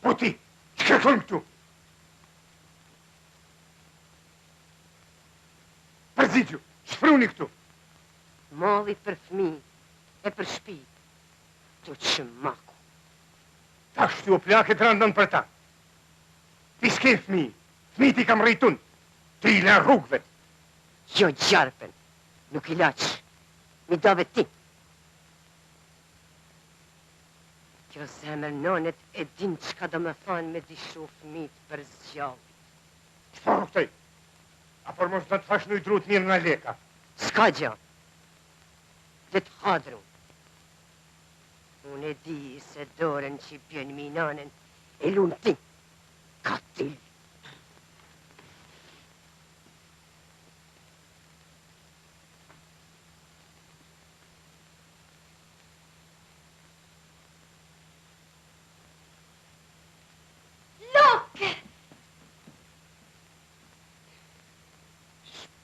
Po ti, që kërkon këtu? Përzigju, shpruni këtu. Molli për fmi e për shpi, të qëmaku. Ta shtu o plakët randën për ta. Ti s'ke fmi ti kam rritun, ti i la rrugve. Jo gjarpen, nuk i laq, mi dove ti. Kjo zemër nonet e din qka do me thanë me dishu fmit për zgjallit. Qëfar nuk tëj? Apor mos do të fash në i drut mirë nga leka. Ska gjo, dhe të hadru. Unë e di se dorën që i bjën minanen e lunë ti, katil.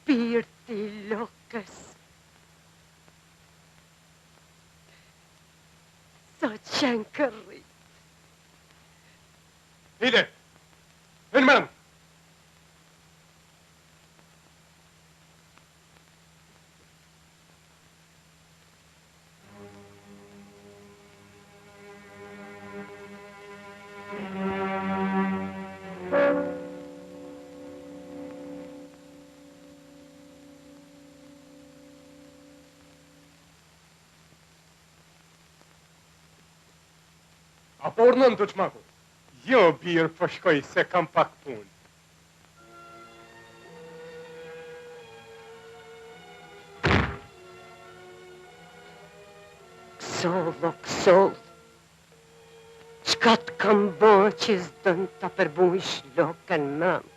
Shpirti lokës. Sa qenë kërrit. Ide, në mëmë. Apo urnën të qmaku? Jo, birë, po shkoj se kam pak punë. Kësoll, o kësoll, qka të kam bo që zdën të përbujsh lokën mëmë?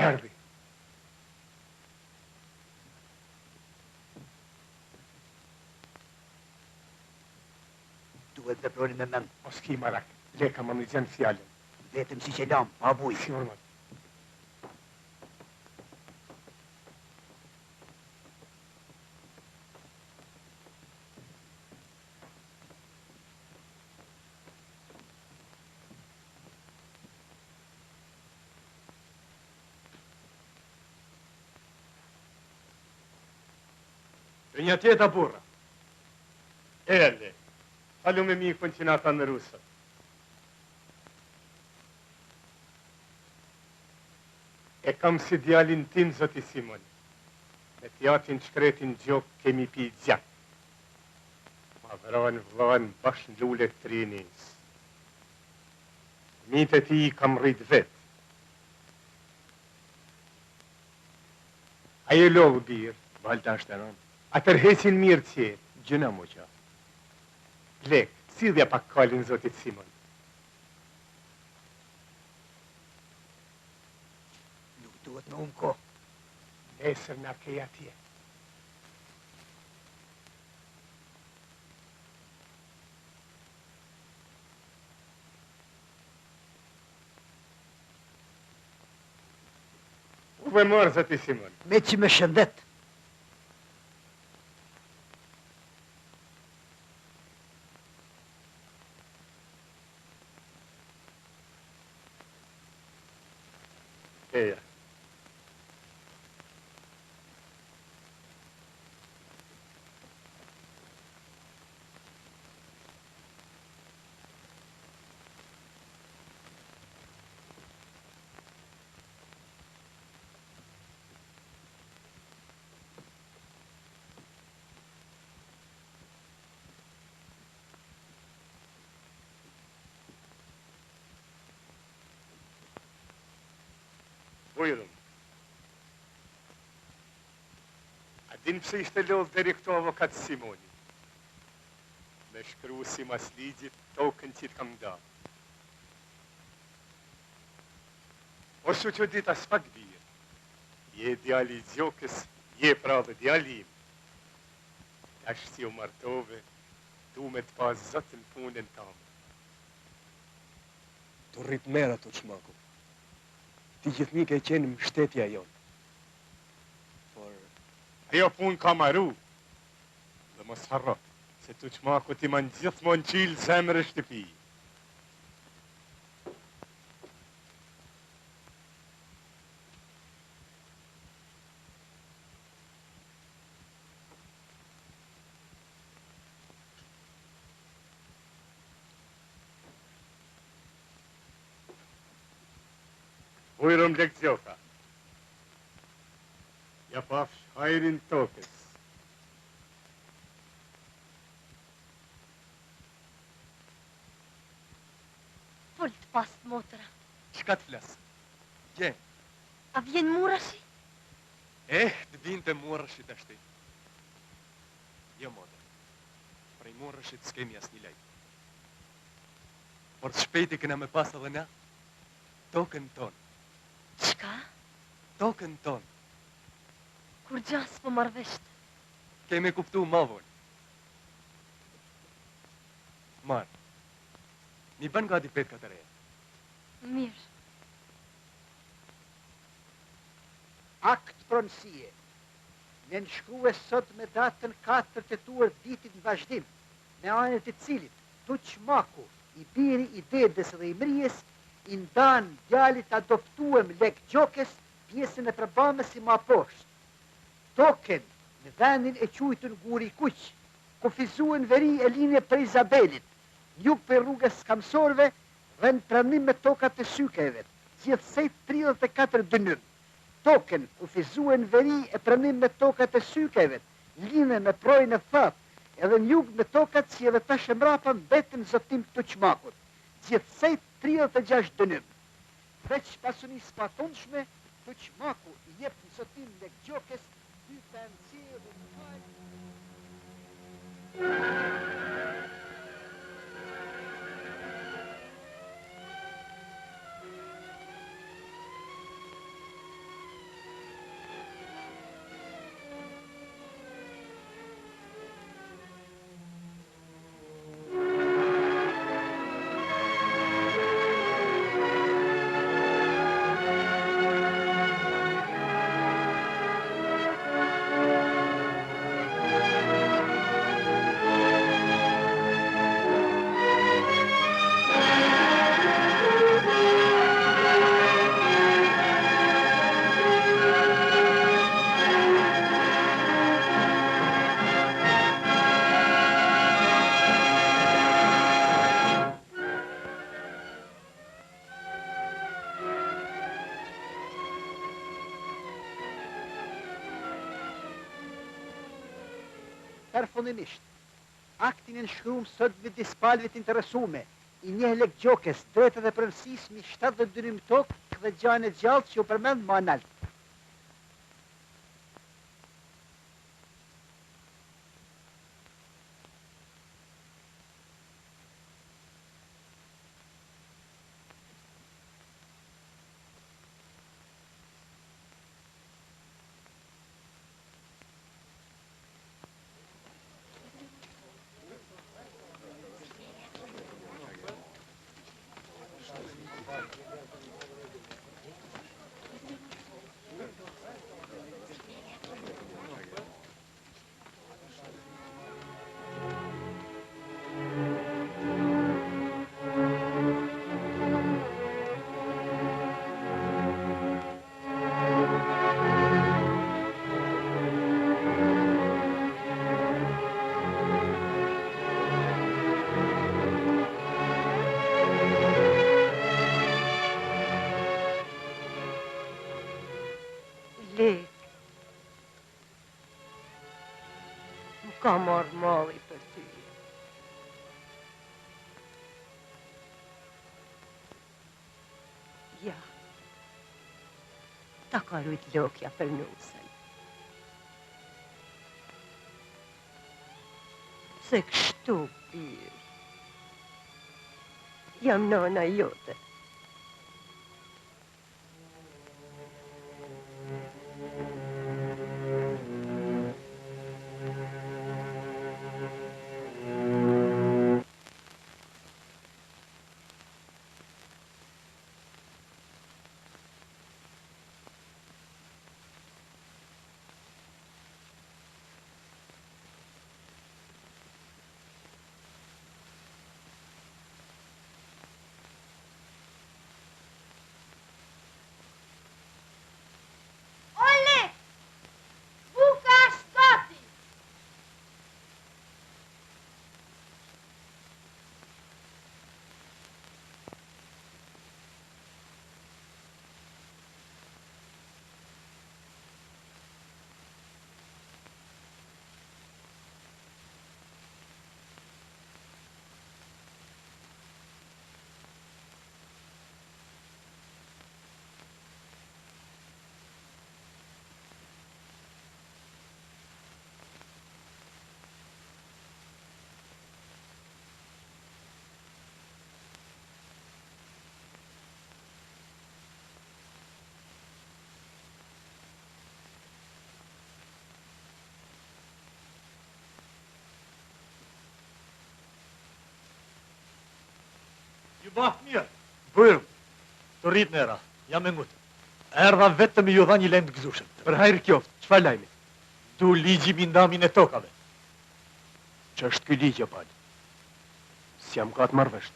Erdi. Duhet dhe proni me mend. O s'ki marak, leka më në zënë fjallën. Vetëm si që lam, pa buj. Si urmat. Një tjeta burra. Ele, falu me mikun që na ta në rusët. E kam si djalin tim, zoti Simon. Me t'jatin shkretin gjok kemi pi gjak. Ma vranë vlanë bash në lule të trinis. Mitë ti i kam rrit vet. Aje lovë birë. Valta shtëron. A tërhesin mirë që, gjëna mu qa. Lek, Cilja pak kalin zotit Simon. Nuk duhet me ko. Nesër na kej atje. U me morë, zoti Simon. Me që me shëndet. Eja. Bujrum. A din pse ishte lodh deri këto avokat Simoni? Me shkru si mas ligjit tokën që t'kam da. O shu që dit as pak birë. Je djali i Gjokës, je pra dhe djali im. Tash si u martove, du me t'pas zotën punën tamë. Të rrit mera të qmaku. Ti gjithmi ke qenë mbështetja jonë. Por... Ajo punë ka maru. Dhe mos harro, se të qmaku ti man gjithmon qilë zemrë shtëpi. Bujrum lekzioka. Ja pafsh hajrin tokës. Fullt past motra. Qka të flasë? Gje? A vjen murashi? Të vinë të murëshit ashti. Jo, motër. Prej murëshit s'kemi as një lejtë. Por të shpejti këna me pas edhe na, tokën tonë. Qka? Tokën tonë. Kur gjas po marvesht. Kemi kuptu ma vonë. Marë, mi bën gati petka të reja. Mirë. Akt pronësie. Ne nshkrue sot me datën 4 tetuar vitit në vazhdim, me anët e cilit Tuqmaku, i biri i dedës dhe i mrijes, i ndan djalit adoptuem Lek Gjokës pjesën e përbamës si ma poshtë. Token në vendin e qujtën Guri Kuq, kufizuen veri e linje për Izabelit, njug për rrugës Skamsorve dhe në pranim me tokat e sykeve, gjithsej 34 dënym. Token kufizuen veri e pranim me tokat e sykeve, linje me projnë e thap, edhe njug me tokat si edhe tash e mrapa mbetën zotim Tuqmakut, gjithsej 36 dënym. Veç pasunis patonshme, Tuqmaku i jep në zotim Lek Gjokës, 2 pensije dhe të fajnë. Përfundimisht, aktin e nshkruam sot me dispalëve të interesume, i njeh Lek Gjokës, drejtat e pronësisë mi 70 dënym tokë dhe gjanë e gjallë që u përmend më analt. s'ka marrë malli për ty. Ja, ta ka rujt lokja për nusën. Se kështu, birë. Jam nana jote. Ju bafë mirë. Bujrëm, të rritë nëra, jam e ngutë. Erdha vetëm ju dha një lejmë të gëzushëm. Për hajrë qoftë, çfarë lajmi? Du ligji mindamin e tokave. Që është ky ligj, palë? S'jam ka të marrë vesh.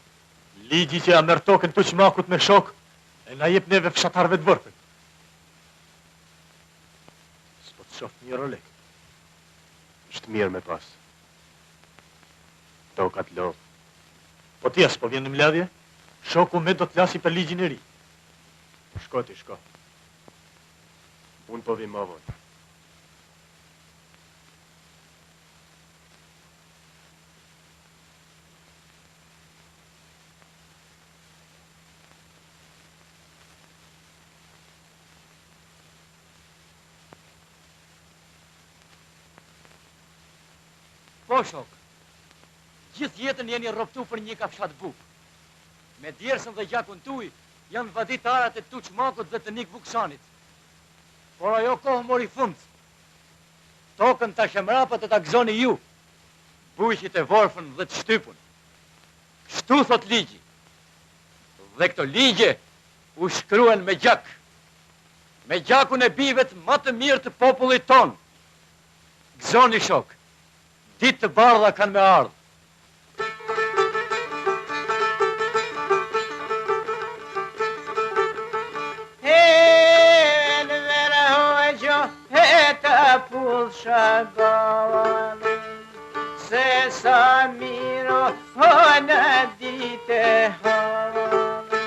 Ligji që ja merr tokën Tuçmakut me shok, e na jep neve fshatarëve të vorpën. S'po të shoh një rolek. Është mirë me pas. Tokat lodh. Po ti as po vjen në mbledhje? Shoku me do të lasi për ligjin e ri. Shko ti, shko. Unë po vi më vonë. Po, shok, gjithë jetën jeni rrobtu për një kafshat bukë. Me djersën dhe gjakun tuj, janë vadit arat e Tuçmakut dhe të Nik Vuksanit. Por ajo kohë mori fund. Tokën ta shemrapët e ta gëzoni ju, bujqit e vorfën dhe të shtypun. Kështu thot ligji. Dhe këto ligje u shkruen me gjak. Me gjakun e bivet më të mirë të popullit ton. Gëzoni, shok. Ditë të bardha kanë me ardhë. Në vera hoqo e të pull shagone, se sa miro o në dite hone.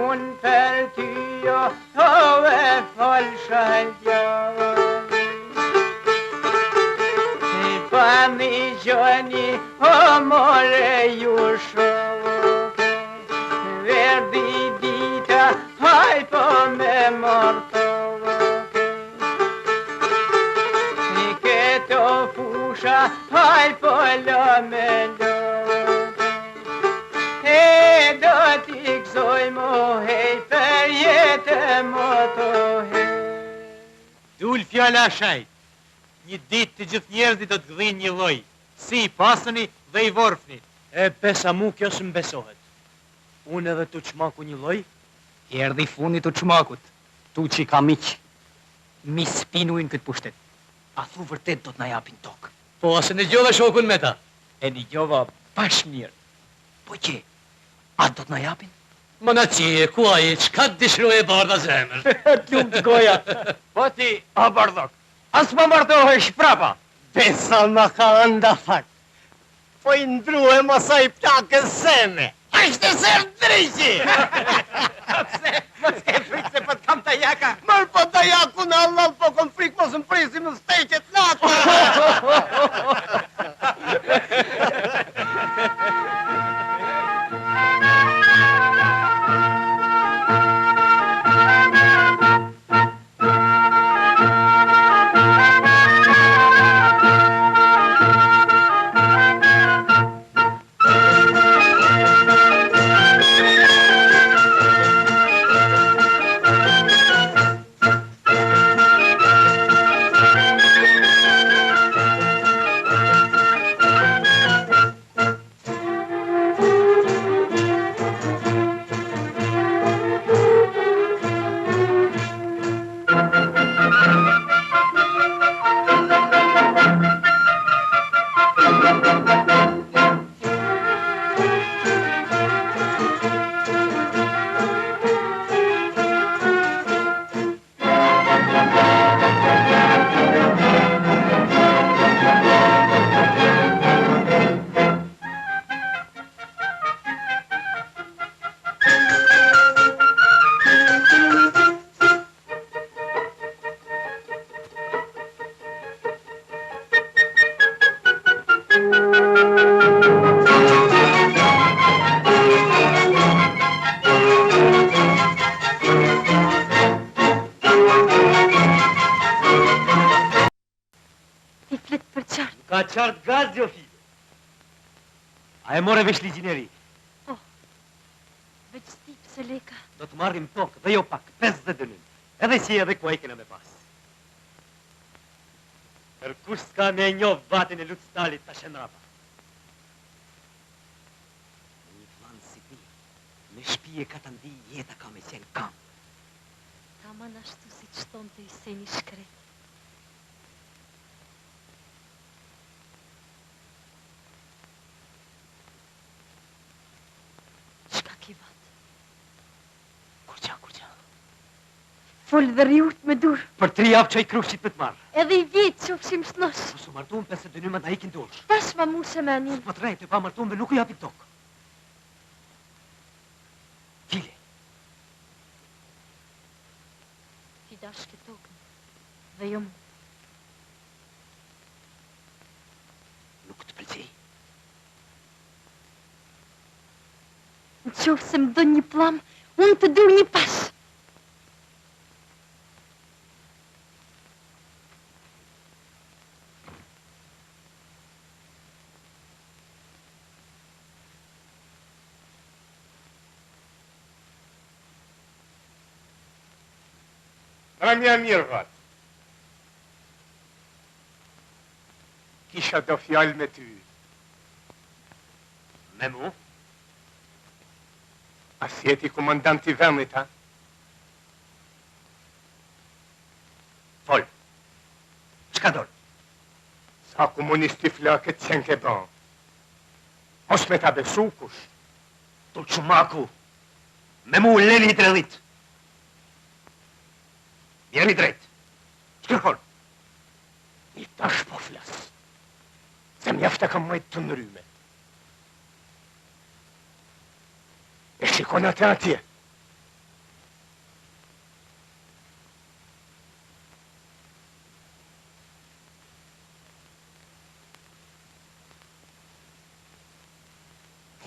Unë për tyjo o e fol shagjone. Pani gjoni o more ju shoke, verdi dita haj po me mortoke. I keto fusha haj po lo me loke. E do t'i gzoj mo hej për jetë mo to hej. Dul fjala shajt. Një ditë të gjithë njerëzit do të gdhin një lloj, si i pasëni dhe i vorfni. E besa mu kjo së mbesohet. Unë edhe Tuçmaku një lloj? Erdhi fundi Tuçmakut. Tuçi ka miq. Mi spinuin këtë pushtet. A thu vërtet do të na japin tokë? Po, asë në gjova shokun me ta. E një gjova bash mirë. Po që, a do të na japin? Më në qije, ku a i, qka të dishru e bardha zemër? T'lumë të goja. Po ti, a bardhok, as më martohe shprapa. Besa më ka anda fakt. Po i ndruhe mësa i plakën seme. Ishte sërë drejqi! Pse, mos ke frikë se po t'kam të jaka? Mërë po të jaku në Allah, po kom frikë mos më prisi më steqet natë! Qartë gaz, jo fide. A e more vesh ligjineri? Po, veç sti pse leka. Do të marrim tokë dhe jo pak, 50 dënim. Edhe si edhe ku e kena me pas. Për kush s'ka me njoh vatin e Lutstalit të shenrapa. Një flanë si ti, me shpije ka të ndi jeta ka me qenë kam. Taman ashtu si që tonë të iseni shkret. Fol dhe rjurt me dur. Për 3 javë që i krushit me të marrë. Edhe i vjetë që ofshim shnosh. Mos u martu më 50 dënyma na ikin dorë. Tash ma mushe me anin. Po të rejtë, pa martu më nuk u japin tokë. File. Ti dash ke tokën. Dhe jo mu. Nuk të pëlqej. Në qofë se më do një plam, unë të dur një pash. Mja mirë vatë. Kisha do fjallë me ty. Me mu? A sjeti komandanti vendit, ha? Fol. Qka dorë? Sa komunisti flakët qenë ke ban. Mos me ta besu kush. Tu qumaku. Me mu leni i tredhit. Jeni drejt. Shkërkon. I tash po flas. Se mjafta kam majtë të nëryme. E shikon atë atje.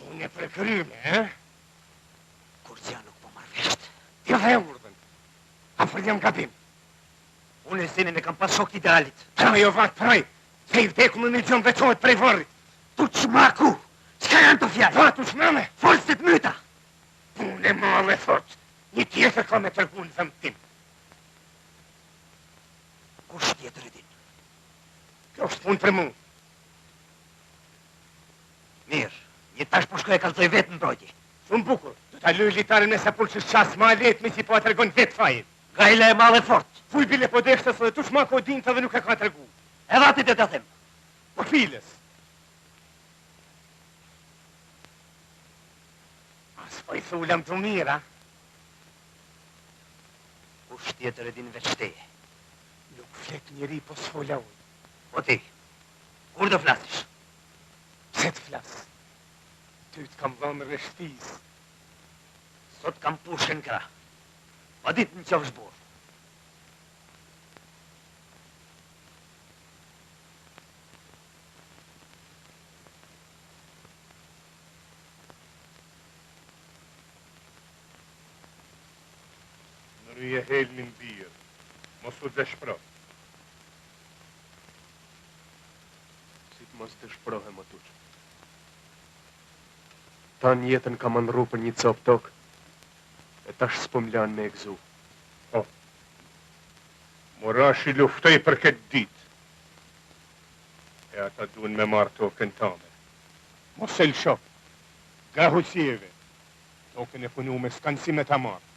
Unë e prekryme, Kur që nuk po marvesht. Jo dhe urdhën. A për jam gabim. Unë e zinin e kam pas shok idealit. Praj o vatë praj, se i vdeku në një gjëmë veçohet prej vërrit. Tu qmaku, qka janë të fjallë? Vatu shmame. Folësit myta. Punë e malë e thot, një tjetër ka me tërgu në vëmë tim. Kush tjetër e din? Kjo është punë për mu. Mirë, një tash po shkoj e kalzoj vetë në brojti. Shumë bukur, do t'a lëj litarën me sa pulë që qasë ma letë me si po a tërgon vetë fajin. Gajle e malë e fort. Fuj bile po deftës dhe tu shmako dinta dhe nuk e ka tërgu. Edhe ati të të them. Po files. As po i thullam të mira. Kush tjetër e din veç teje? Nuk flet njeri po s'fola unë. Po ti, kur do flasish? Pse të flas? Ty të kam dhënë reshtis. Sot kam pushën në krah. Pa ditë në qafë zborë. Në rruje helmin birë, mos u dëshpro. Si të mos dëshprohe, më tuqë. Ta në jetën kam anëru për një copë tokë, e tash s'po m'lan me e gëzu. Morashi luftoj për këtë ditë. E ata duen me marrë tokën tame. Mos e lësho. Gahu sjeve. Tokën e punu me s'kanë si me ta marrë.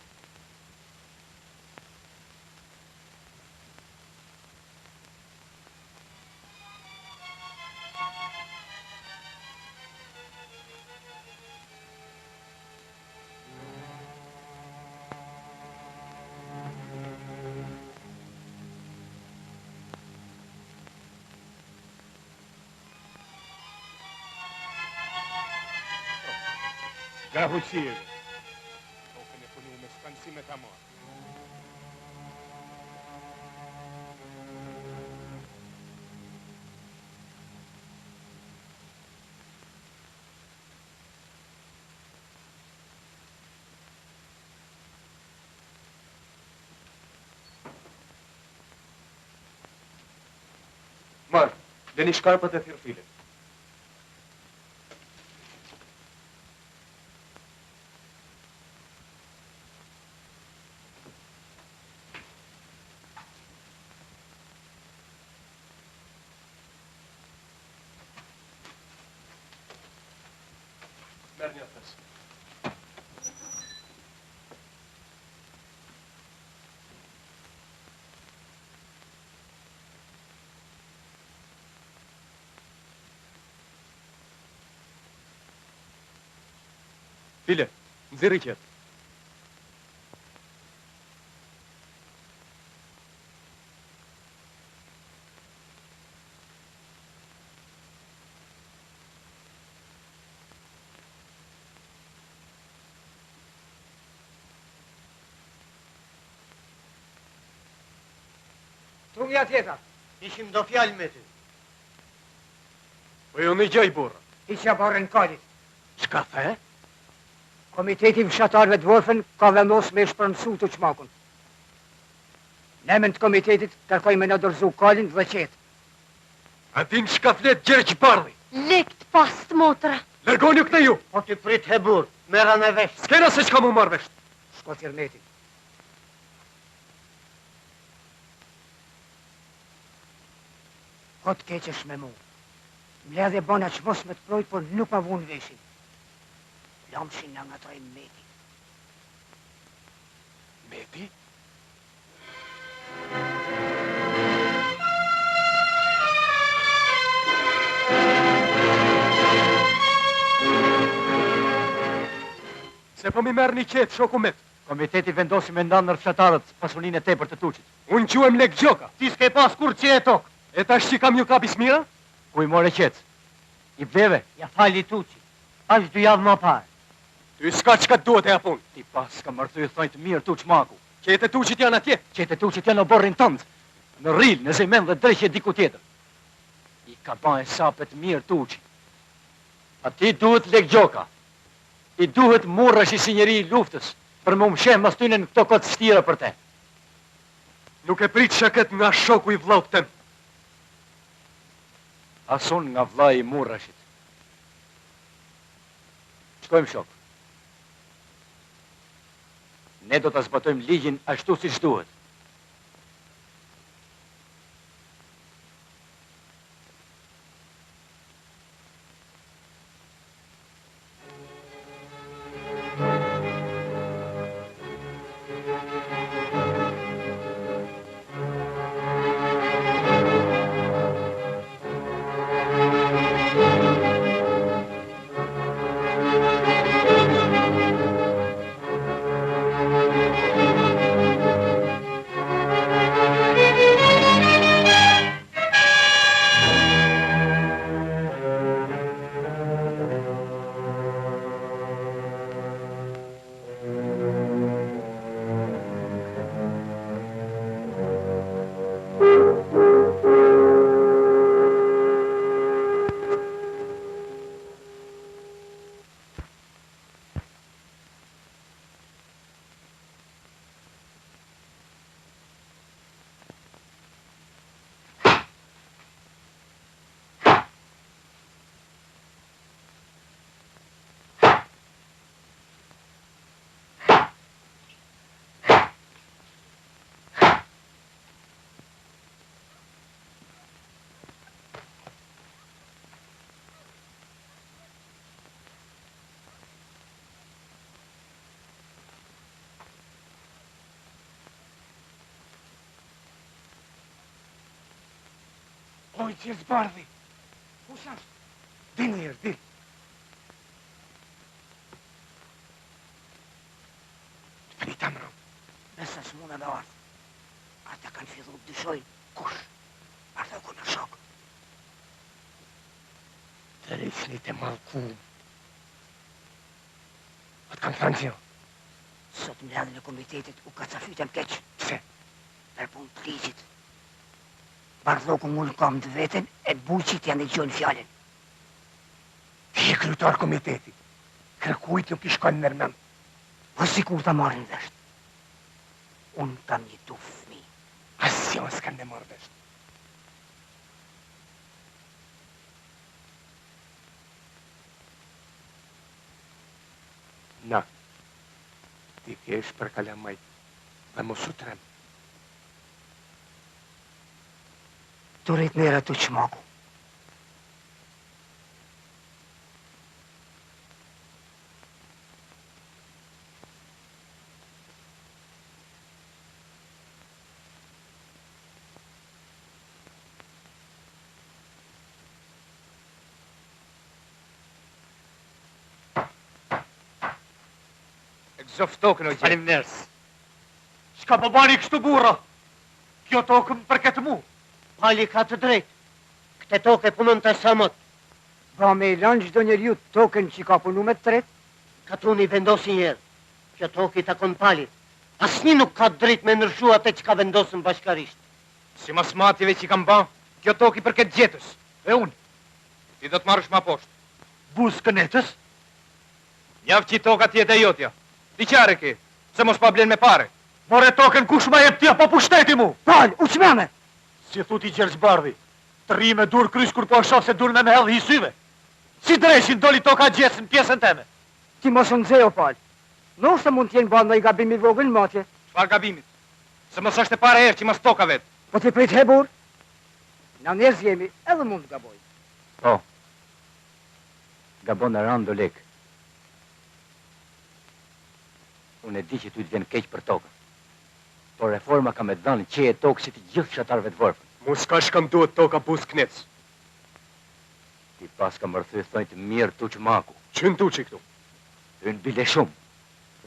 Gahu sjeve. Tokën e punu me s'kanë si me ta marrë. Marë, leni shkarpët e thirë filet. Merë një atës. File, nëzirë i qëtë. Trungja tjetër. Ishim do fjalë me ty. Po jo në gjaj burra. Isha borën kalit. Çka the? Komiteti fshatarëve të Vorfën ka vendos me shpërmësu të çmakun. Ne emër të komitetit kërkojmë me në dorëzu kalin dhe qetë. A din çka flet Gjergj Bardhi? Lekt pas të motra. Lërgoni këtë ju! Po ti prit he burr, merra në vesh. S'kena se çka mu marrë vesh. Shko Thirmeti. Kot keqesh me mu. Mledhe bona që mos me të projt, por nuk ma vunë veshin. Lamshin nga nga troj Meti. Meti? Se po mi merë një qetë, shoku met. Komiteti vendosi me ndanë nër fshatarët pasunin e tepër të Tuçit. Unë quem Lek Gjoka. Ti s'ke pas kur që e tokë. E tash që kam një kapis mira? Ku i more qetë? I bleve? Ja fali Tuçi. Ashtë 2 javë më parë. Ty s'ka qka duhet e apun. Ti pas ka mërthu i thojnë të mirë Tuç maku. Qete Tuçit janë atje. Qete Tuçit janë në borrin tëndë. Në ril, në zemen dhe drejqe diku tjetër. I ka ba e sapet mirë Tuçi. A ti duhet Lek Gjoka. I duhet murrash i si njeri i luftës, për më mshem mas tyne në këto këtë shtira për te. Nuk e prit shaket nga shoku i vllaut tem. Asun nga vllai i murrashit. Shkojmë shok. Ne do të zbatojmë ligjin ashtu si duhet. Oj, qërë zbardhi. Kus ashtë? Dil njerë, dil. Të plita mërë. Besa s'muna me ardhë. Ata kanë fillu të dyshojnë. Kush? Ardhë ku në shok. Të rrisni të malkum. Atë kanë thënë që? Sot mbledhjen e komitetit u kacafytën keq. Pse? Per punë të ligjit. Bardhloku mund kam të veten e të buqit janë e gjojnë fjallin. Ti e kryetar komiteti. Kërkujt nuk i shkojnë nërmëm. Po si kur ta marrin vesht. Unë kam një tu fëmi. Asjo s'kan në marrë vesht. Na, ti kesh për kalamajt dhe mos u trem. Tu rrit nera tu qmaku. Zof tokën o gjithë. Falim nërës. Shka po bani kështu burra? Kjo tokën për këtë mu. Pali ka të drejt. Këte toke punon të samot. Pra me i lanë gjdo njeriu token që ka punu me të tret? Katruni vendosi njerë. Kjo toke i takon palit. Asni nuk ka drejt me nërshu atë që ka vendosën bashkarisht. Si mas matjeve që i kam ban, kjo tokë i për këtë gjetës. E unë. Ti do të marrësh ma poshtë. Buzë kënetës? Njavë që i toka tjetë e jotja. Ti qare ki, se mos pa blen me pare. More token kush ma jep tja po pushteti mu. Pal, u qmeme! Si thu ti Gjergj Bardhi, të ri me dur krysh kur po shoh se dur me hell hisyve. Si dreshin doli toka gjetës në pjesën teme. Ti mos unë zejo, Pal. Nështë mund t'jenë ba në i gabimi vogël matje. Çfarë gabimit? Se mos është e pare herë që mas toka vetë. Po ti prit hebur? Na njerëz jemi, edhe mund të gaboj. Po. Gabon në rando lekë. Unë e di që ty të vjen keq për tokën. Por reforma ka me dhanë që e tokë si të gjithë fshatarëve të vërfën. Mu s'ka shkam duhet toka bus knec. Ti pas ka mërthy thonjë të mirë tu që maku. Që në tu që këtu? Unë bile shumë.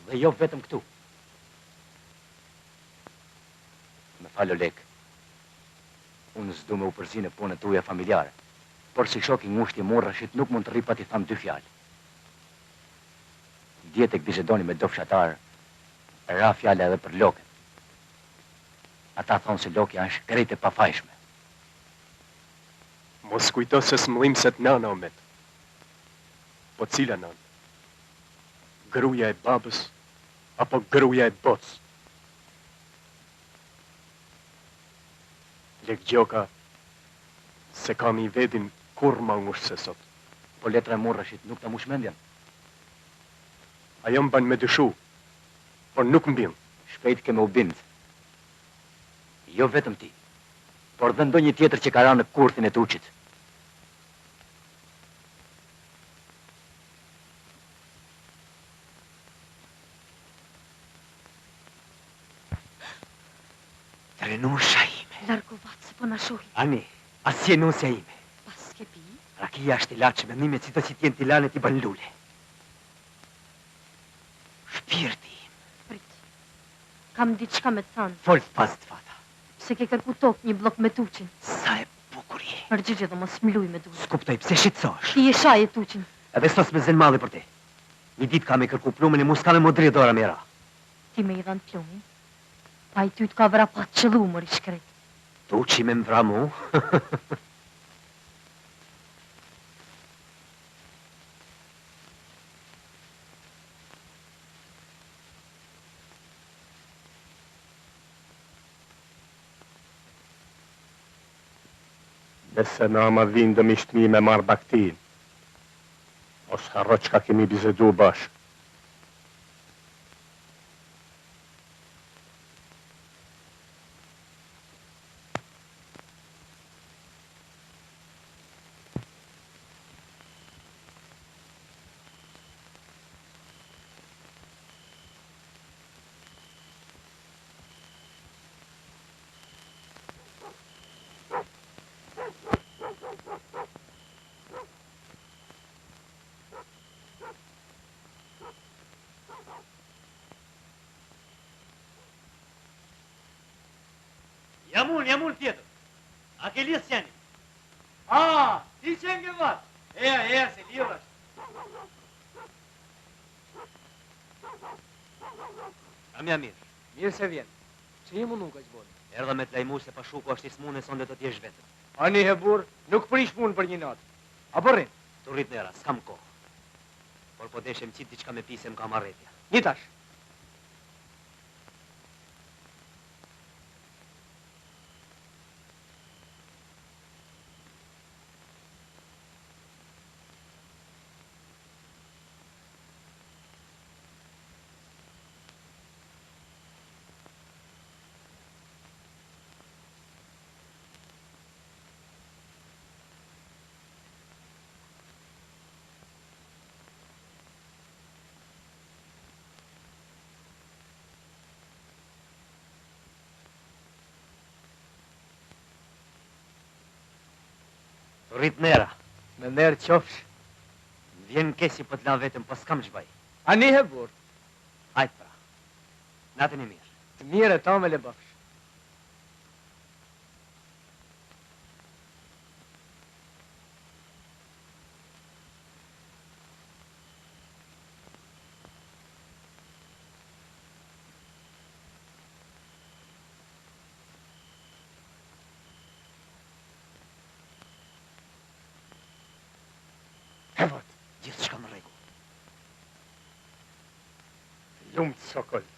Dhe jo vetëm këtu. Me falo lekë. Unë s'du me u përzi në punën tuja familjare. Por si shoki ngushti Murrashit nuk mund të rri pa t'i tham dy fjalë. Djetë e këbizedoni me do fshatarë, ra fjale edhe për lokën. Ata thonë se lokja është krejt e pafajshme. Mos kujto se s'mëllim se t'nana o met. Po cila nana? Gruja e babës, apo gruja e botës? Lek gjoka, se kam i vedin kur ma ngushtë se sot. Po letra e Murrashit nuk ta mushmendjen. Ajo m'ban me dyshu, por nuk m'bin. Shpejt ke me u bind. Jo vetëm ti, por dhe ndonjë tjetër që ka ra në kurthin e tuqit. Renusha ime. Largovat se po na shohi. Ani, asje nusja ime. Pas ke pi? Rakia është i laqë me nime cito që t'jen t'i lanet i ban lule. Shpirti im. Prit. Kam diçka me të thanë. Fol pas të fata. Se ke kërku tokë një blok me tuqin. Sa e bukur je. Përgjigje dhe mos mluj me duhet. Skuptoj pse shqetësohesh. Ti e shaje tuqin. Edhe sos me zën madhe për te. Një ditë kam e kërku plumën e muska me modri dora mera. Ti me i dhanë plumin. Pa i ty t'ka vra pa të qëllu mër i shkret. Tuqi me mvra mu. Nëse në ama vinë dë mishtmi me marë baktin, ose harro që ka kemi bizedu bashkë. Jam unë tjetër. A ke lisë qeni? Ti qenë ke vatë. Eja, se liva është. Kam ja mirë. Mirë se vjen. Që i munu ka që bodi? Erdha me të lajmu se pashuku është i smune sonde të t'jesh vetëm. Ani he burr, nuk prish punë për një natë. A përrin? Tu rrit nera, s'kam kohë. Por po deshem qitë diçka me pisem ka marretja. Një tash. Tu rrit nera. Me nerë qofsh. Vjen kesi po t'la vetëm, po s'kam që baj. Ani he burr. Hajt pra. Natën e mirë. Të mirë e ta me le bafsh. Hevat, Gjithë shka në rregull. lumë të sokol.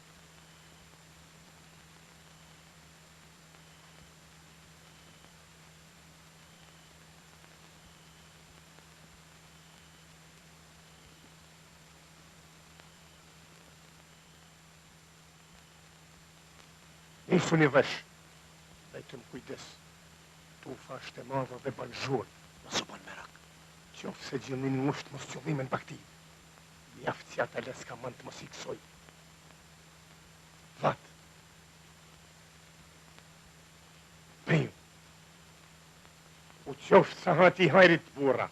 Nisu një vesh. Vetëm kujdes. Tufa është e madhe dhe ban zhurë. Mos u bën merak. Qofë se gjëllin ngusht mos qëllimen bakti. Mjaftësia të les ka mand të mos i kësoj. Vat. Priu. U qofë sa hati hajrit burra.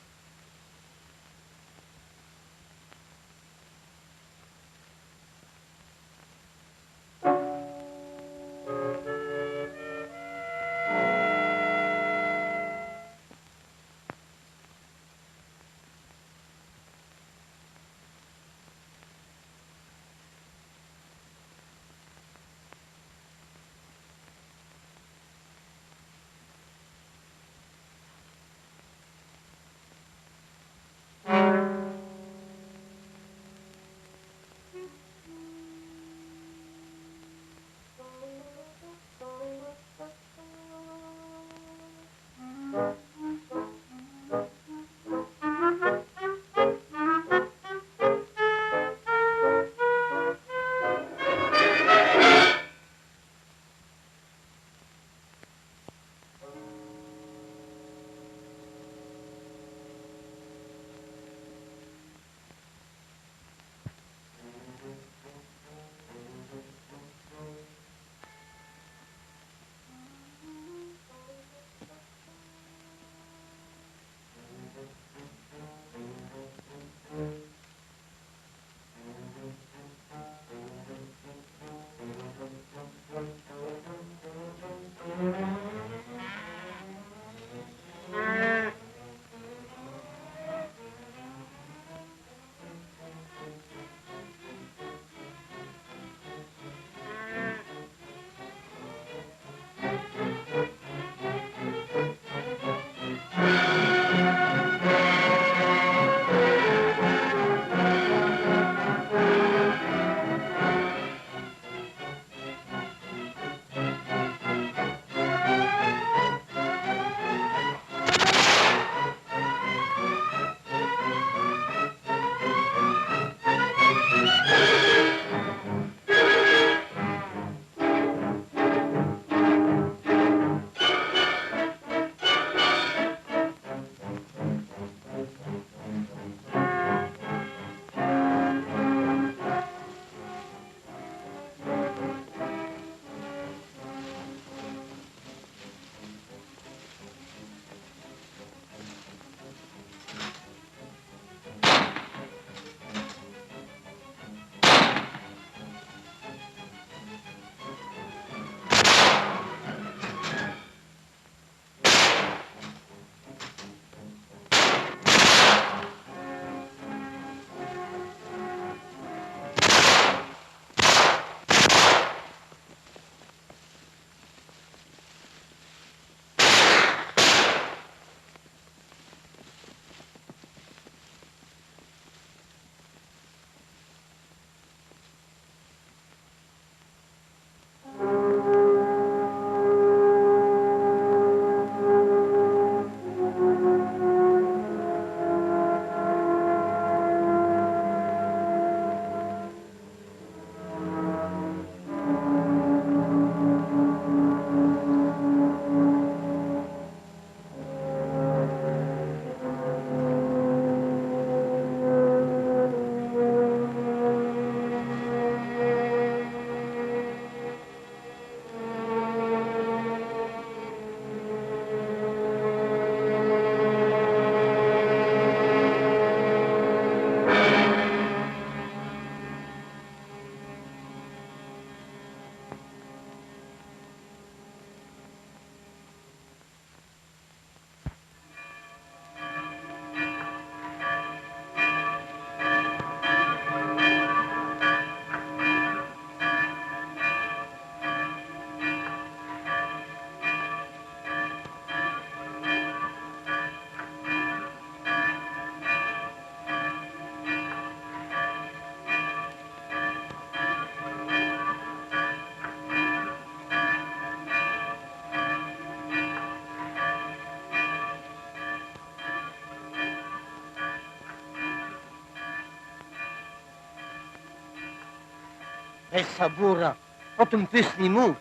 E sa burra, po të më pysni mu,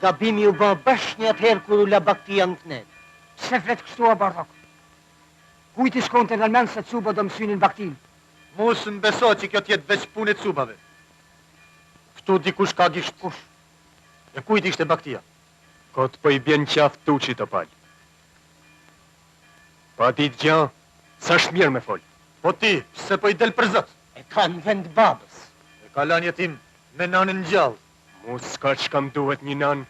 gabimi u ba bashkë një atëherë kur u la baktia në knet. Se flet kështu a bardhok. Kujt i shkonte në almen se cuba do mësynin baktin? Mos më beso që kjo tjetë veç punit cubave. Këtu dikush ka gisht. Kush? E kujt ishte baktia? Kot po i bjen qaf Tuçi të palë. Pa ti të gjanë, sa shmirë me folë. Po ti, pse po i del për zët? E ka në vend babës. E ka lanje tim me nanën gjallë. Mu s'ka që kam duhet një nanë,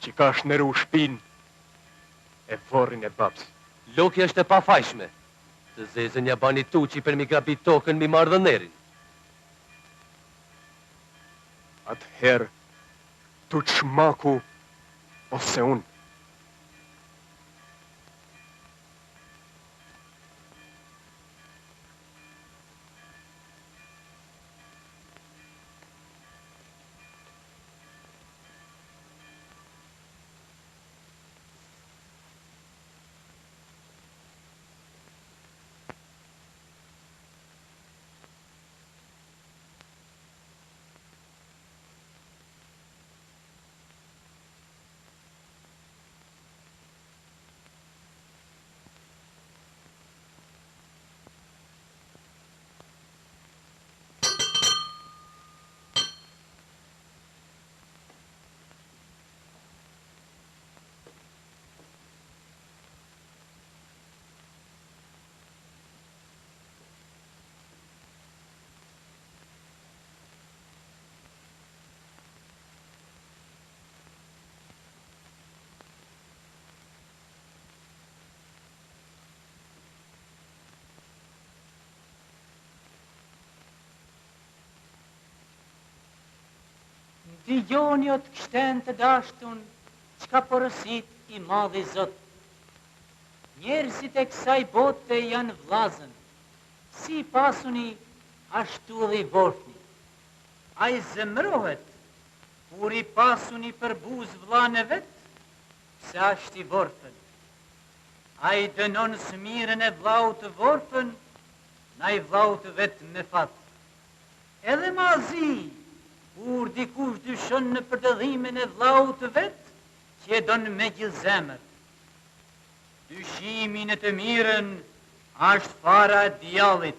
që ka shneru shpin e vorrin e babës. Lokja është e pafajshme. Të zezën ja bani Tuçi për mi grabit tokën mi marrë dhënerin. Atëherë, Tuçmaku ose unë. Dijoni o të kështen të dashtun, qka porësit i madhi Zot. Njerëzit e kësaj bote janë vlazën, si pasuni, ashtu dhe i vorfni. A i zemrohet, kur i pasuni për buz vlane vetë, se ashtë i vorfën. A i dënon smirën e vlau të vorfën, na i vlau të vetë me fatë. Edhe mazi, kur dikush dyshon në përdëdhimin e vlau të vetë, që e donë me gjithë zemër. Dyshimin e të mirën ashtë fara e djallit.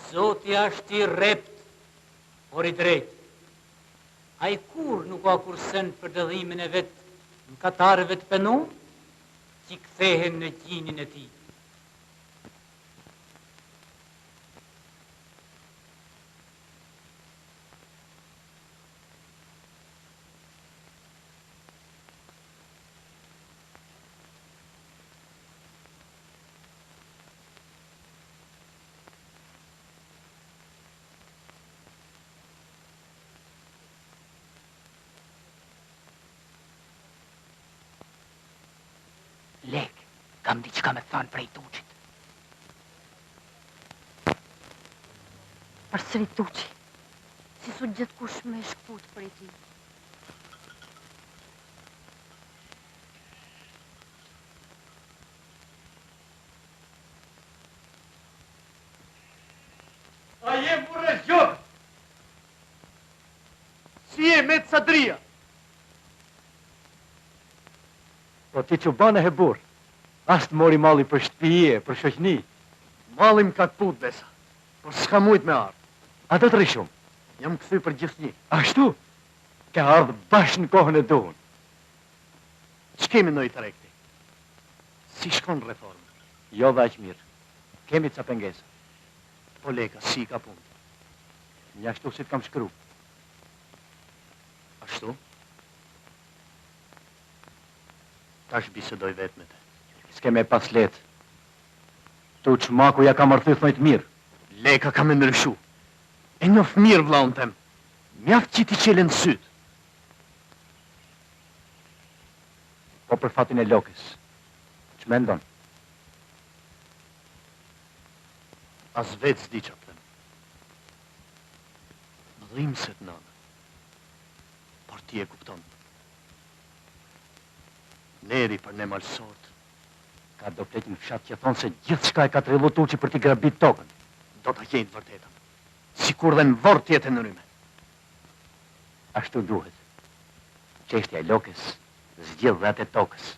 Zoti ashtë i rept, por i drejt. A i kur nuk ka kursen përdëdhimin e vetë në katarëve të penur, që kthehen në gjinin e ti. Lek, kam diçka me thanë prej Tuçit. Përsëri Tuçi, si su gjithë kush me shkput prej ti. A je burre gjokë? Si je me të sadria? Po ti që bane he burë, ashtë mori mali për shtëpije, për shoqni. Malim ka të put, besa, por s'ka mujt me ardhë. A do të rishum? Jam këthy për gjithë një. Ashtu? Ka ardhë bashkë në kohën e duhun. Që kemi në i të rekti? Si shkon reformë? Jo dhe aqë mirë. Kemi ca pengesa. Po leka, si ka punë? Një ashtu si të kam shkru. Ashtu? Tash bisedoj vetë me te. S'ke me pas letë. Tuçmaku ja ka mërthyth mëjtë mirë. Leka ka me ndryshu. E njof mirë vlaun tem. Mjaft që ti qele në sytë. Po për fatin e Lokës. Që me ndonë? As vetë s'di që apëtëm. Më dhimë se të nanë. Por ti e kuptonë. Neri për ne malsort. Ka do pletin fshat që thonë se gjithë shka e ka trillu Tuçi për t'i grabit tokën. Do t'a jetë vërtetën. Si kur dhe në vorë tjetë në ryme. Ashtu duhet. Çështja e lokës zgjidh dhe atë tokës.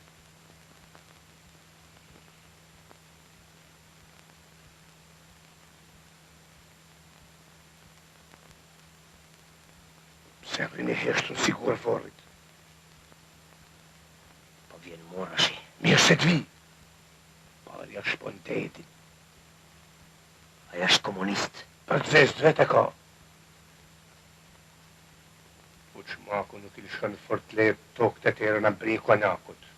Se rini heshtën sigur forrit. Po vjen Murashi. Mirë se t'vi. Pari është shpontetit. Aja është komunist. Për të zezë drejt e ka. Uçmaku nuk i lëshon fort lehtë tokët e tjera në briku anakut.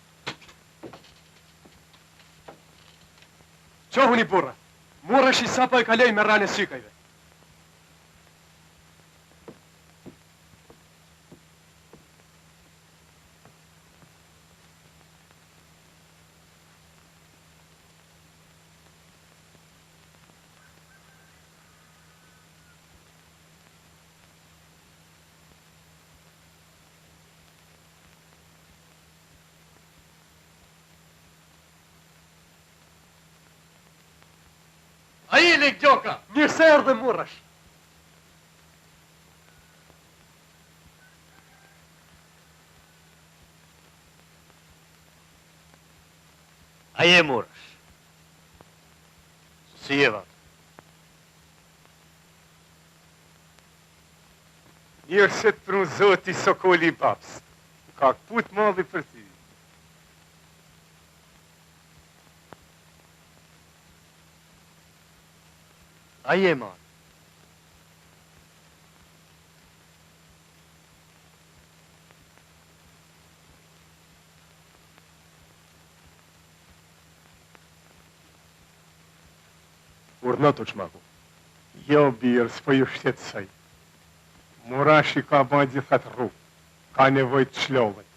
Qohuni burra. Murashi sapo e kaloi me rane sykajve. Ai Lek Gjoka! Mirë se erdhe Murash. Ai e Murash. Si je vat? Mirë se të prun zoti Sokoli i Baps. Ka kput malli për ty. Ai e marr. Urdhno Tuçmaku. Jo, birë, s'po ju shtetësoj. Murashi ka ba gjithat rrugë. Ka nevoj të shlovet.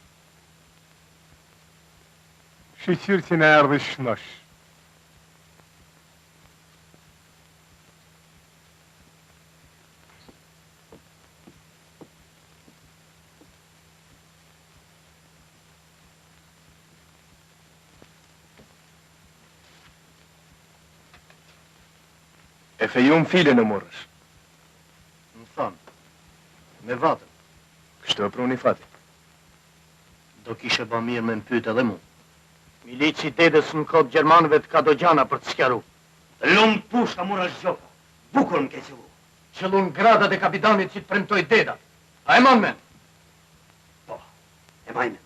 Shqyqyrë që në erdhe shnosh. E fejum file në Murash. Më thanë, me vatën. Kështu e pruni fati. Do kishe ba mirë me më pyet edhe mu. Milici dedës në kod Gjermanëve të Kadogjana për të skeru. Lumë pushka Murash Gjoka. Bukur më ke qëllu. Qëllun gradat e kapitanit që të premtoj dedat. A e man men? Po, e majmen.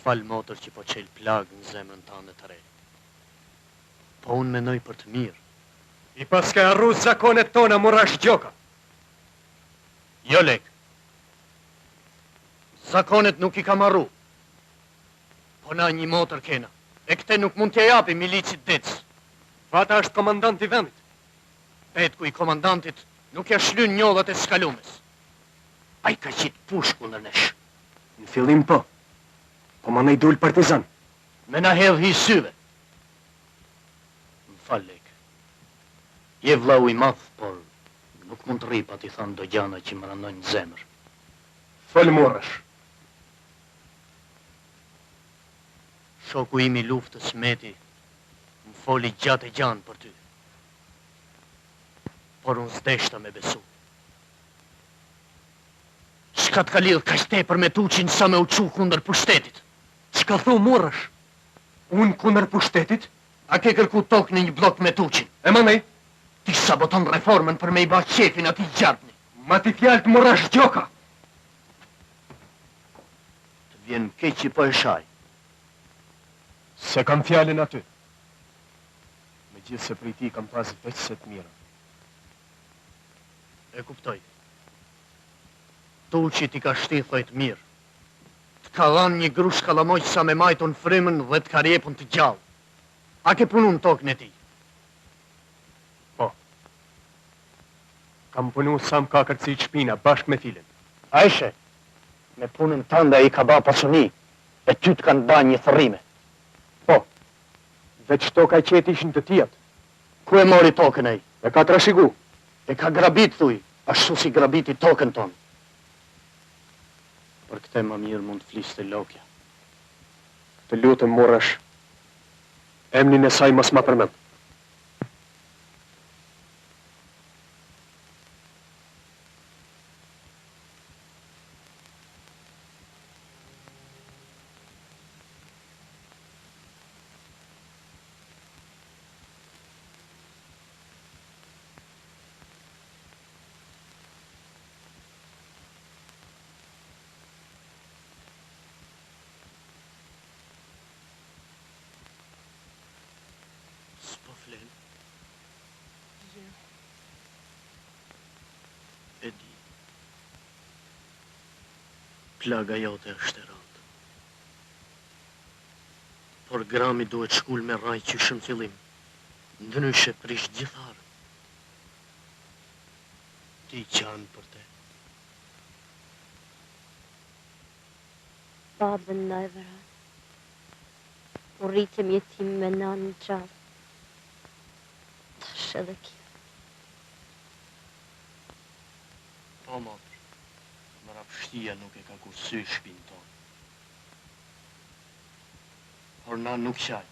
Falë motër që po qelë plagë në zemrën tane të re. Po unë menoj për të mirë. I paske arru zakonet tona Murash Gjoka. Jo, Lek. Zakonet nuk i kam arru. Po na një motër kena. E këte nuk mund t'ja japi milicit decë. Vata është komandant i vendit. Petku i komandantit nuk ja shlyn njollat e skalumes. A i ka qitë push kundër nesh. Në fillim po. Po ma në i dul partizan. Me na hedh hi syve. Më fal, Lek. Je vlau i madh, por nuk mund të rip ati thanë do gjana që më rëndojnë zemër. Fol Murash. Shoku imi luftës Meti më foli gjatë e gjanë për ty. Por unë zdeshta me besu. Shka t'ka lidh ka shtepër me Tuçin sa me uqu kundër pushtetit? Çka thu Murash? Unë kundër pushtetit? A ke kërku tokë në një blok me Tuçin? E më nej? Ti saboton reformën për me i ba qefin ati gjartni. Ma ti fjallë të Murash Gjoka. Të vjen keqi po e shaj. Se kam fjallin aty. Me gjithë se për i ti kam pas veç se të mira. E kuptoj. Tuçi ti ka shtithojt mirë. Të ka dhanë një grush kalamoj sa me majton frymën dhe të ka rjepun të gjallë. A ke punu në tokën e ti? Po. Kam punu sa më ka kërci shpina bashkë me filin. A ishe, me punën tënde i ka ba pasuni, e ty të kanë ba një thërrime. Po. Veç toka e qeti ishin të tijat. Ku e mori tokën e i? E ka trashigu. E ka grabit, thuj, ashtu si grabiti tokën tonë. Për këte më mirë mund të fliste Lokja. Të lutëm Murash, emnin e saj mos ma përmend. Plaga jote është e randë. Por grami duhet shkull me raj që shënë fillim. Ndryshe prish gjitharë. Ti qanë për te. Babën në e vera. U rritëm jetim me nanë në gjallë. Tash edhe kjo. Po, motër. Mrapshtia nuk e ka kursy shpinë tonë. Por na nuk qaj.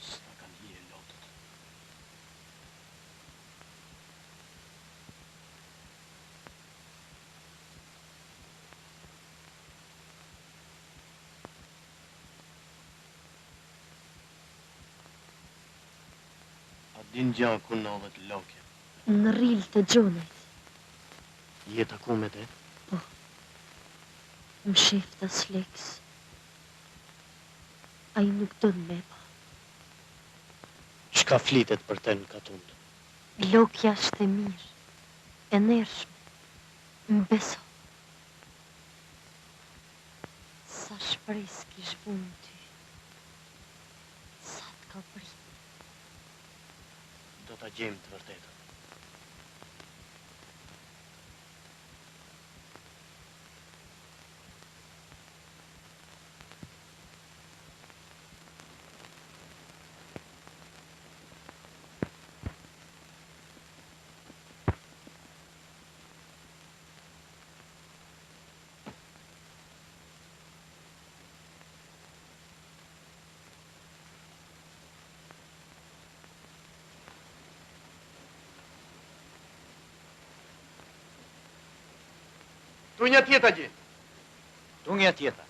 S'na kanë hije lotët. A din gjaku nodhet Lokja? Në rrilë të gjonit. Jeta ku me te? Po. Më shef të sleks. A i nuk dënë me pa. Qka flitet për te në katundë? Lokja është e mirë, e nërshme, më beso. Sa shpres kish vunë ty, sa të ka prit. Do t'a gjemë të vërtetën. Tunja tjeta gji. Tunja tjeta.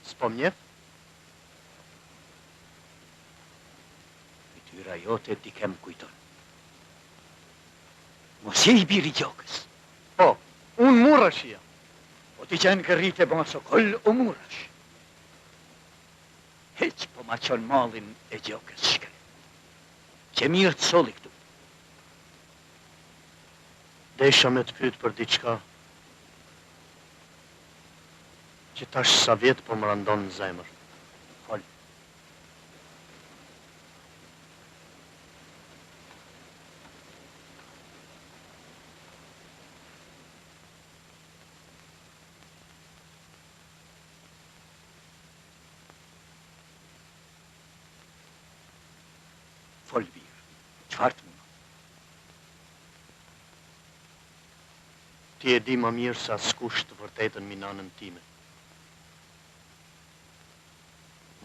S'po mjef? Fytyra jote ti kem kujton. Mos je I biri gjokës. Po, unë Murash jam. Po ti qenë kërrit e baso koll o Murash. Heq po ma qon malin e gjokës shkre. Që mirë të soli këtu. Desha me të pyet për diçka që tash sa vjet po më randon në zemër. Fol. Fol birë. Qfar të muna? Ti e di më mirë sa s'kush të vërtetën mi nanën time.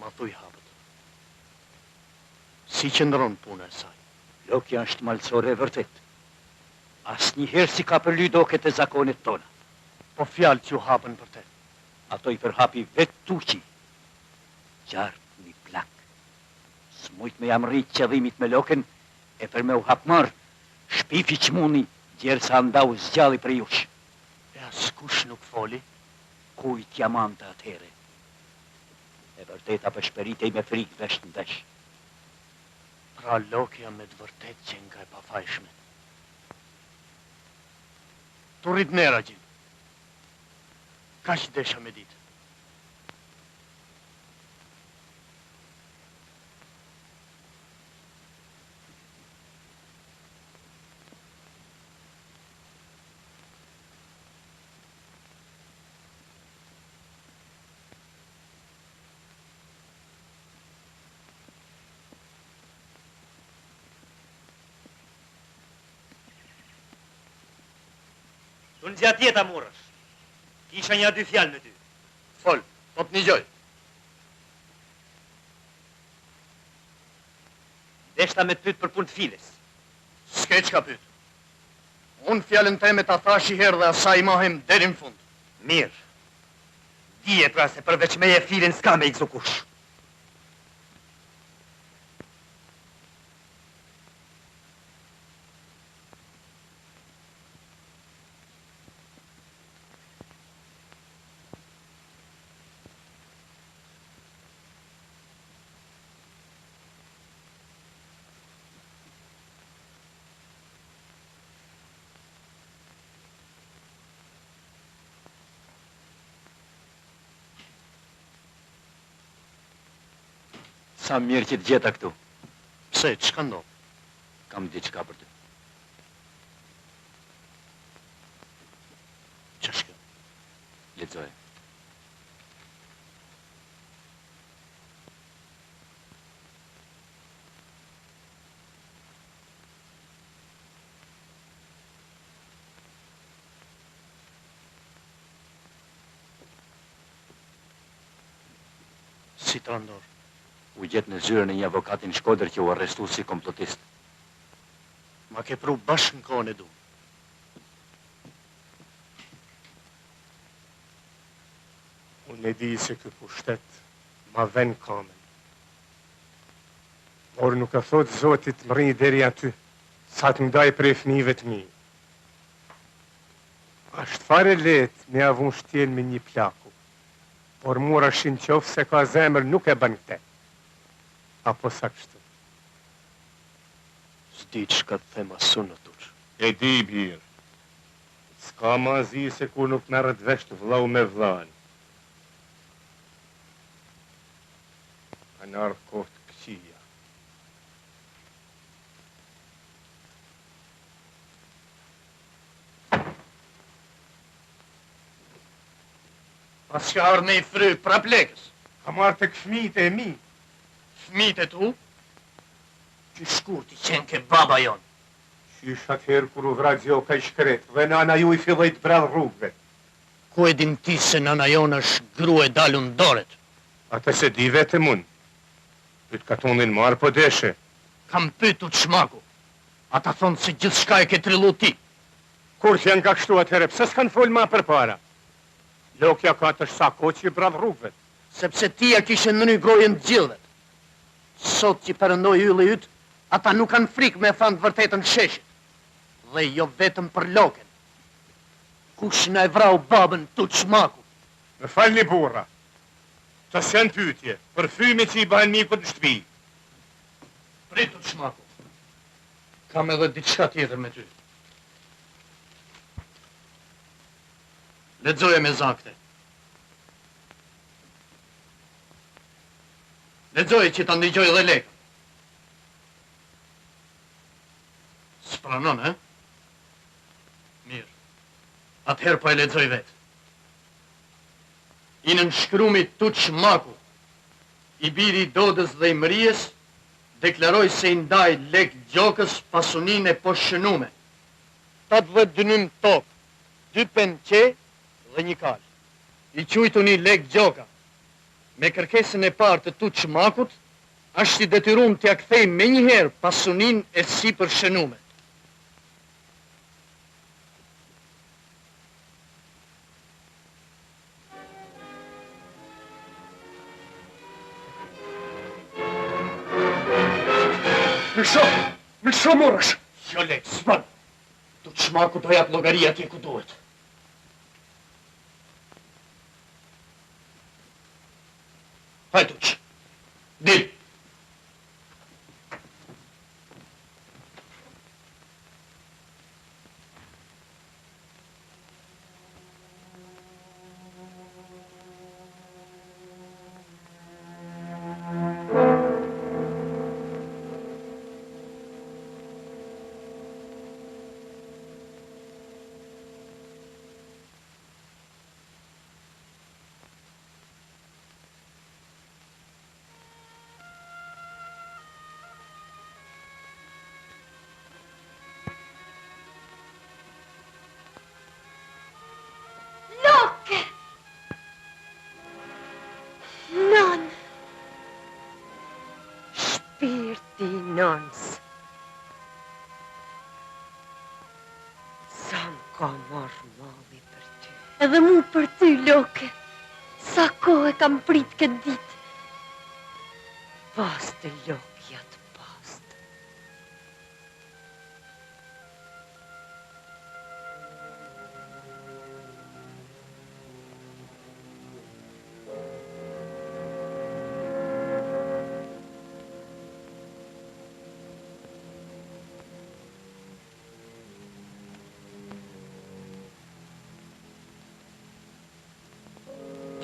Ma thuj hapët. Si qëndron puna e saj? Lokja është malësore e vërtet. As njëherë si ka përly doket e zakonit tona. Po fjalë që u hapën për te. Ato I përhapi vetë tuqi. Qartë një plak. S'mujt me jam rritë qëdhimit me loken, e për me u hapmar, shpifi që muni, djerë sa ndau zgjalli për jush. E askush nuk foli? Kujt jamante atëhere. E vërteta për shperitej me frikë vesh në vesh. Pra Lokja me të vërtet që nga e pafajshme. Tu rrit nera gjin. Ka që desha me ditë. Të në gjatë jeta murësh. Kisha një dy fjalë me ty. Fol, po të një gjoj. Deshta me të pytë për punë të files. S'ke që ka pytë. Unë fjallën teme ta thash i herë dhe asaj mahem deri në fund. Mirë. Dije pra se përveç me e filin s'ka me i kësukush. Sa mirë që të gjeta këtu. Pse, që ka ndodhë? Kam diçka për ty. Që shkë? Lexoje. Si të ndorë? U gjetë në zyrën e një avokatin Shkodër që u arrestu si komplotist. Ma ke pru bashkë në kohën e du. Unë e di se kë pushtet ma ven kamen. Por nuk e thot Zotit më rinjë deri aty, sa të ndaj prej fëmijëve të mi. Ashtë fare let me avun shtjen me një plaku, por mura shin qofë se ka zemër nuk e bën këte. Apo sa kështu? S'di që ka të thema sunë tuq. E di, birë. S'ka ma zi se kur nuk merët vesht vlau me vlani. Kanë ardhë kohë të këqia. Pas që ardhë me i fry pra plekës. Kam ardhë të këfmite e mi. Fëmijët e tu? Që shkur t'i qenë ke baba jonë. Qysh atëherë kur u vra Gjoka i shkret, dhe nana ju i filloj të bradh rrugve. Ku e din ti se nana jonë është gru e dalun doret? Ate se di vetëm unë. Pyt ka tonin marë po deshe. Kam pytu të shmaku. Ata thonë se gjithë shka e ke trillu ti. Kur që janë ka kështu atëherë, pse s'kan fol ma për para? Lokja ka të shsako që i bradh rrugve. Sepse ti ja kishe në një grojën të gjithëve. Sot që përëndoj yllë ytë, ata nuk kanë frikë me thanë të vërtetën sheshit. Dhe jo vetëm për loken. Kush në e vrau babën tu qmaku? Me falni burra. Të sen pytje, për fymi që i bahen mikut në shtëpi. Pritu qmaku. Kam edhe diçka tjetër me ty. Lexoje me zakte. Lexoje që ta ndigjoj dhe lekë. S'pranon, Mirë. Atëherë po e lexoj vetë. I në shkrumit Tuç Maku, i biri i Dodës dhe i Mërijes, deklaroj se i ndaj Lek Gjokës pasunin e poshënume. 80 dynim tokë, 2 penqe dhe një kalë. I qujtu një Lek Gjoka. Me kërkesën e parë të Tuç Makut, është i detyruar t'ia kthej me njëherë pasunin e si përshënume. Në shumë morësh? Jo, Lek, s'pan. Tuç Maku do jap llogaria atje ku duhet. Hajde, Tuç. Dil. nënës. Sa më ka marrë malli për ty. Edhe mu për ty, Loke. Sa kohë kam prit këtë ditë. Pastë, Lokja të pastë.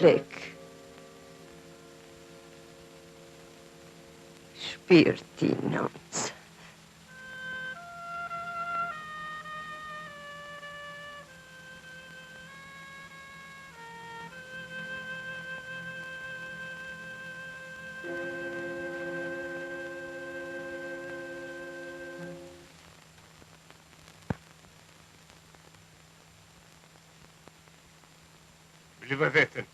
Lek. Shpirti nënës. Blive vetën.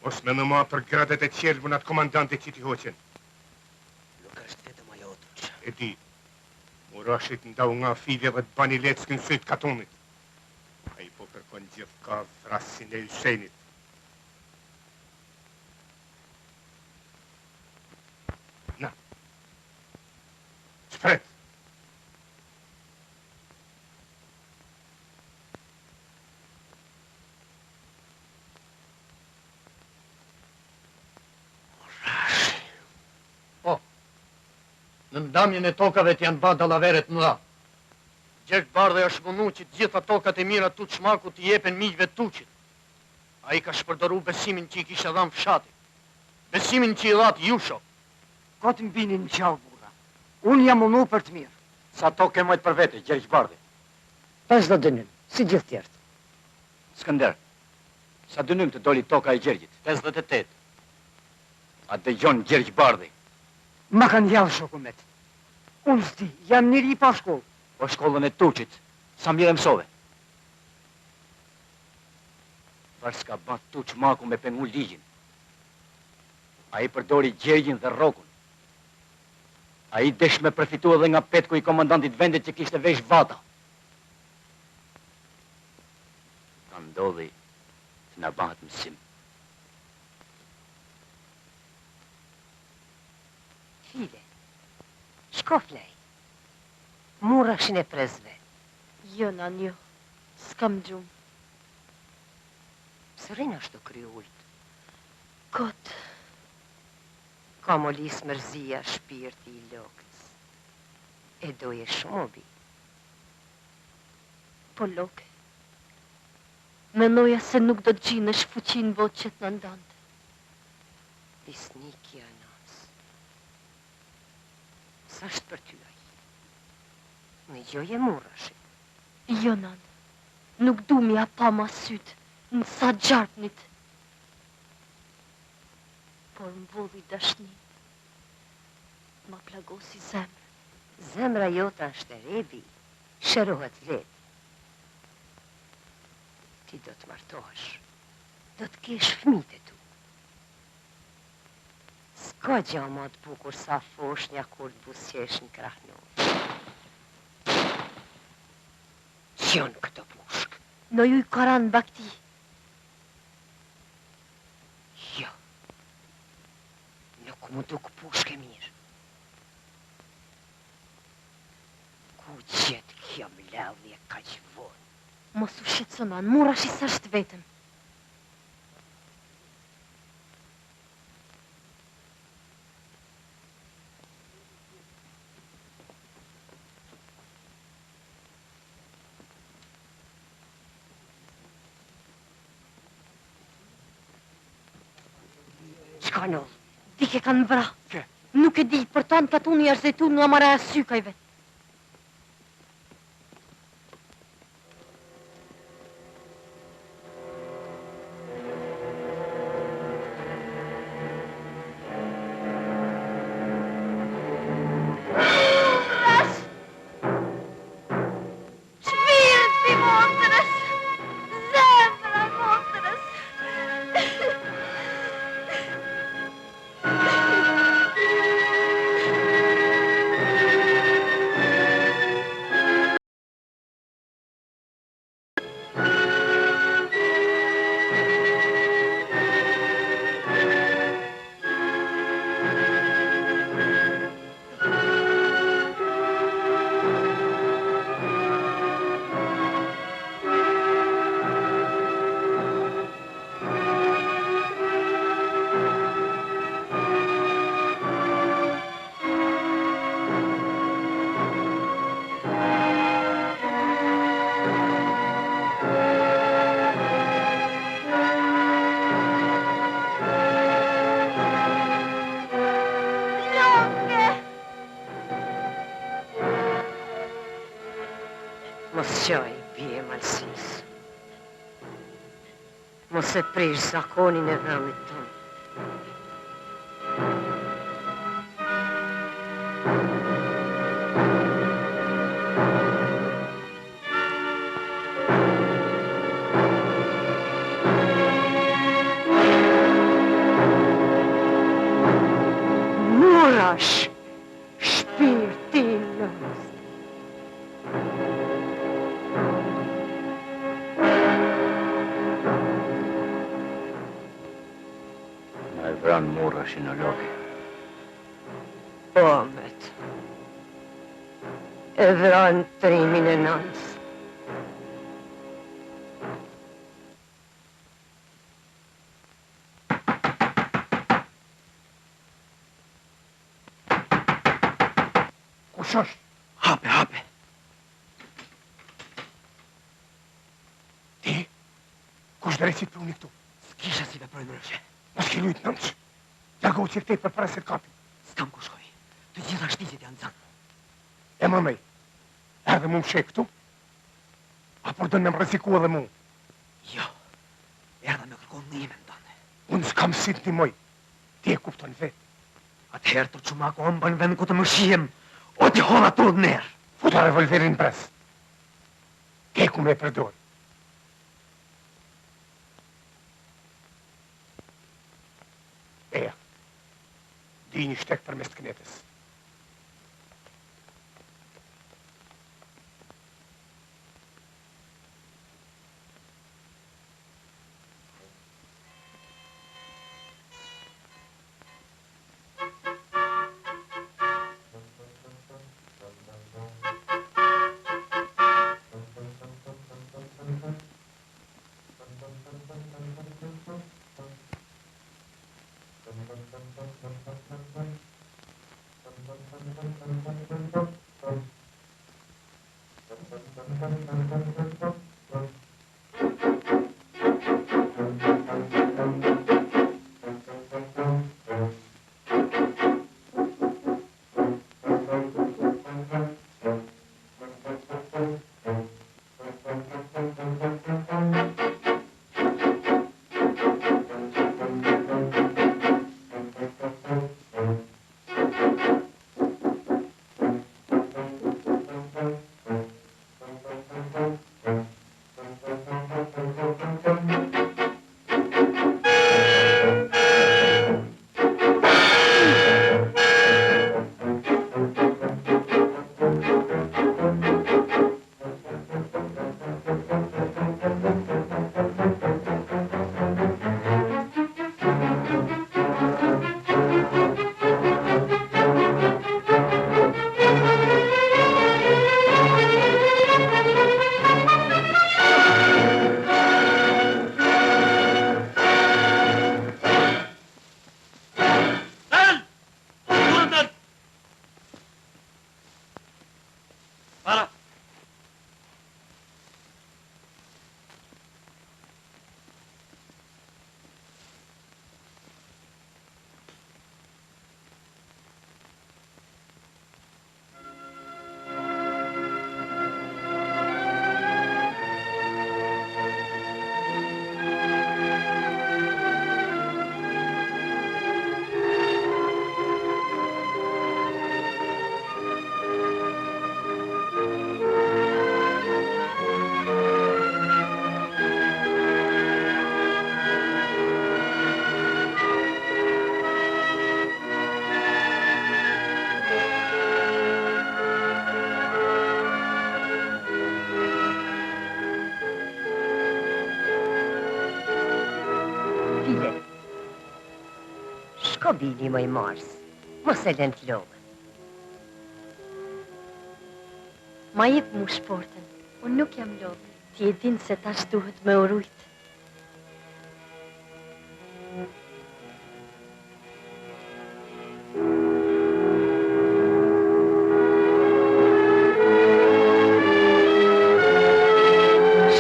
Mos me në ma për gradet e qelbun atë komandantit që ti hoqen. Nuk është vetëm ajo Tuç. E di, Murashit ndau nga fidje dhe të bani leckën syt katonit. A I po kërkon gjithë ka vrasin e Hyshenit. Na. Shpret. Në ndamjen e tokave të janë ba dallaveret mëdha. Gjergj Bardhi është munu që të gjitha tokat e mira Tuç Maku të jepen miqve të Tuçit. Ai ka shpërdoru besimin që I kisha dhënë fshatit. Besimin që I dhatë Jusho. Ko të mbini në gjallë, burra. Unë jam munu për të mirë. Sa tokë e mojtë për vete, Gjergj Bardhi? 50 dënym, si gjithë tjertë. Skënder, sa dënym të doli toka e Gjergjit? 58. A dëgjon Gjergj Bardhi? Ma kanë javë shokumet. Unë s'di, jam njëri pa shkollë. Po shkollën e Tuçit, sa mirë mësove? Vash s'ka bat Tuç Maku me pengu ligjin. A I përdori Gjergjin dhe Rrokun. A I desh me përfitu edhe nga petku I komandantit vendit që kishte vesh vata. Ka ndodhi të na bahet mësim. File, shko flej. Murashin e prezve. Jo, nan, jo. S'kam gjumë. Sërin ashtu kry ult. Kot. Ka molis mërzia shpirti I Lokës. E doje shumë obi. Po, Loke. Menoja se nuk do të gjinesh fuqin bot që të në ndante. Disnikja nëns. Sa është për ty ai? Me gjoje Murashit. Jo, nan. Nuk du mi pa ma sytë, në sa gjarpnit. Por m'volli dashni. Ma plagosi zemrë. Zemra jota është e rebi, shërohet vetë. Ti do të martohesh, do të kesh fëmijët e tu. S'ka gjë më të bukur sa foshnja kur të buzëqesh në krahnu. Qënë këto pushk? Në ju I karan bakti. Jo. Nuk mu duk pushk e mirë. Ku gjetë kjo më lavdhje ka që vonë? Mos u shqetësonan, Murashi s'është vetëm. Qka nëllë? Dike kanë vra. Nuk e di, për tanë katuni është zetu nga mara e sykajve. Mos qaj, bie malsis. Mos e prish zakonin e vendit tonë. Murash, shpirtin lëmës. Na e vran Murashin në loke. Omet. E vran trimin e nënës. Kush është? Hape, hape. Ti? Kush drejtësit për unë këtu? S'kisha si veproj ndryshe. Mos ki lujt nëmç. Largo që këtej për para se të kapi. S'kam ku shkoj. Të gjitha shtisit janë zanë. E mëmej, edhe mu më shek këtu? Apo dënë me më rreziku edhe mu? Jo, erdha me kërkon në ime ndonë. Unë s'kam si të timoj. Ti e kupton vetë. Atëherë të Çumaku amba në vend ku të më shihem, o t'i hona tu në nerë. Futa revolverin në pres. Ke ku me e përdor. Eja, di një shtek për mes të knetës. Shko bili më i mars, mos e lën t'logën. Ma jep mu shportën, unë nuk jam logë. Ti e din se tash duhet me urujt.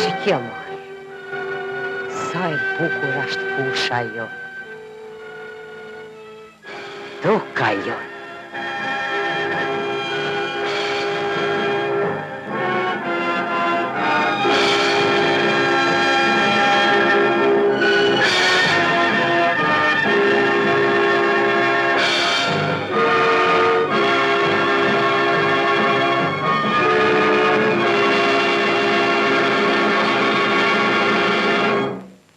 Shikjo marë, sa e bukur është fusha jonë. Duka jonë.